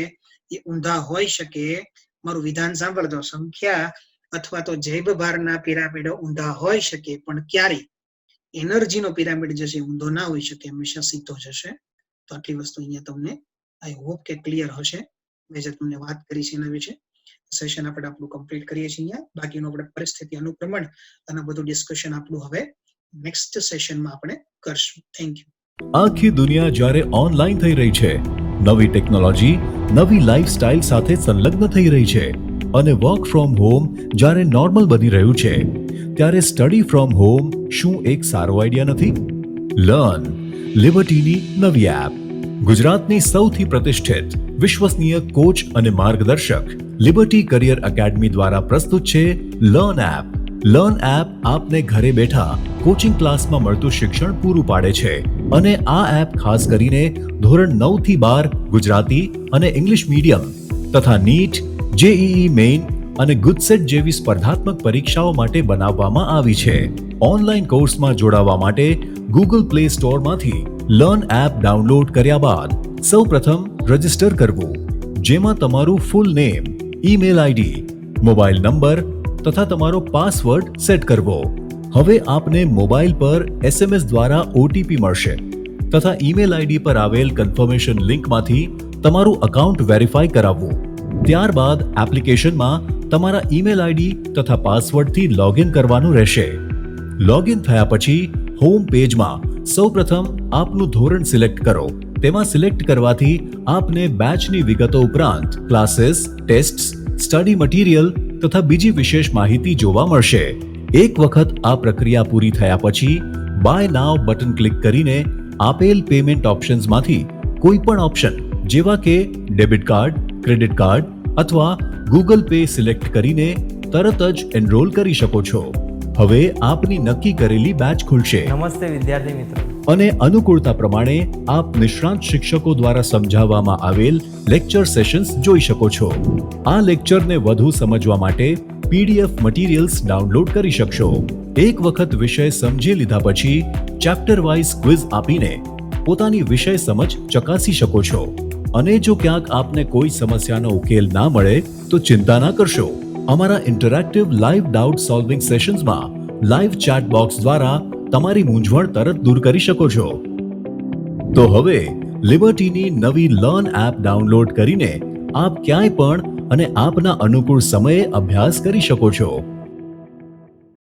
એ ઊંધા હોઈ શકે. મારું વિધાન સાંભળજો, સંખ્યા અથવા તો જૈવભારના પિરામિડો ઊંધા હોઈ શકે પણ ક્યારે એનર્જીનો પિરામિડ જે છે ઊંધો ના હોઈ શકે, હંમેશા સીધો જશે. તો આટલી વસ્તુ અહીંયા તમને આઈ હોપ કે ક્લિયર હશે. મેં જે તમને વાત કરી છે એના વિશે સેશન આપણે આપણું કમ્પ્લીટ કરીએ છીએ અહીંયા. બાકીનું આપણે પરિસ્થિતિ અનુક્રમણ અને બધું ડિસ્કશન આપણું હવે નેક્સ્ટ સેશનમાં આપણે કરશું. Thank you. આખી દુનિયા જ્યારે ઓનલાઈન થઈ રહી છે, નવી ટેકનોલોજી નવી લાઈફસ્ટાઈલ સાથે સંલગ્ન થઈ રહી છે અને વર્ક ફ્રોમ હોમ જ્યારે નોર્મલ બની રહ્યું છે, ત્યારે સ્ટડી ફ્રોમ હોમ શું એક સારો આઈડિયા નથી? લર્ન લિબર્ટીની નવી એપ. ગુજરાતની સૌથી પ્રતિષ્ઠિત વિશ્વસનીય કોચ અને માર્ગદર્શક લિબર્ટી કરિયર એકેડમી દ્વારા પ્રસ્તુત છે લર્ન એપ. લર્ન એપ આપને ઘરે બેઠા કોચિંગ ક્લાસમાં મળતું શિક્ષણ પૂરું પાડે છે અને આ એપ ખાસ કરીને ધોરણ 9 થી 12 ગુજરાતી અને ઇંગ્લિશ મીડિયમ તથા નીટ, જેઈઈ મેઇન, અને ગુજસેટ જેવી સ્પર્ધાત્મક પરીક્ષાઓ માટે બનાવવામાં આવી છે. ઓનલાઈન કોર્સમાં જોડાવા માટે ગૂગલ પ્લે સ્ટોરમાંથી લર્ન એપ ડાઉનલોડ કર્યા બાદ સૌપ્રથમ રજીસ્ટર કરવું, જેમાં તમારું full name, email ID, mobile number તથા તમારો પાસવર્ડ સેટ કરવો. હવે આપને મોબાઈલ પર SMS દ્વારા OTP મળશે તથા ઈમેલ આઈડી પર આવેલ કન્ફર્મેશન લિંકમાંથી તમારું અકાઉન્ટ વેરીફાઈ કરાવવું. ત્યારબાદ એપ્લિકેશનમાં તમારા ઈમેલ આઈડી તથા પાસવર્ડથી લોગિન કરવાનું રહેશે. લોગિન થયા પછી હોમ પેજમાં સૌપ્રથમ આપનું ધોરણ સિલેક્ટ કરો. તેમાં સિલેક્ટ કરવાથી આપને બેચની વિગતો ઉપરાંત ક્લાસીસ, ટેસ્ટ્સ, સ્ટડી મટીરિયલ તથા બીજી વિશેષ માહિતી જોવા મળશે. એક વખત આ પ્રક્રિયા પૂરી થયા પછી બાય નાવ બટન ક્લિક કરીને આપેલ પેમેન્ટ ઓપ્શન્સમાંથી કોઈ પણ ઓપ્શન જેવા કે ડેબિટ કાર્ડ, ક્રેડિટ કાર્ડ અથવા ગૂગલ પે સિલેક્ટ કરીને તરત જ એનરોલ કરી શકો છો. હવે આપની નક્કી કરેલી બેચ ખુલશે. નમસ્તે વિદ્યાર્થી મિત્રો. અને અનુકૂળતા પ્રમાણે આપ નિષ્ણાંત શિક્ષકો દ્વારા સમજાવવામાં આવેલ લેક્ચર સેશન્સ જોઈ શકો છો. આ લેક્ચરને વધુ સમજવા માટે PDF મટીરિયલ્સ ડાઉનલોડ કરી શકશો. એક વખત વિષય સમજી લીધા પછી ચેપ્ટર વાઇઝ ક્વિઝ આપીને પોતાની વિષય સમજ ચકાસી શકો છો. અને જો ક્યાંક આપને કોઈ સમસ્યાનો ઉકેલ ના મળે તો ચિંતા ના કરશો. અમારા ઇન્ટરેક્ટિવ લાઈવ ડાઉટ સોલ્વિંગ સેશન્સમાં લાઈવ ચેટ બોક્સ દ્વારા તમારી મૂંઝવણ તરત દૂર કરી શકો છો. તો હવે લિબર્ટીની નવી લર્ન એપ ડાઉનલોડ કરીને આપ ક્યાંય પણ અને આપના અનુકૂળ સમયે અભ્યાસ કરી શકો છો.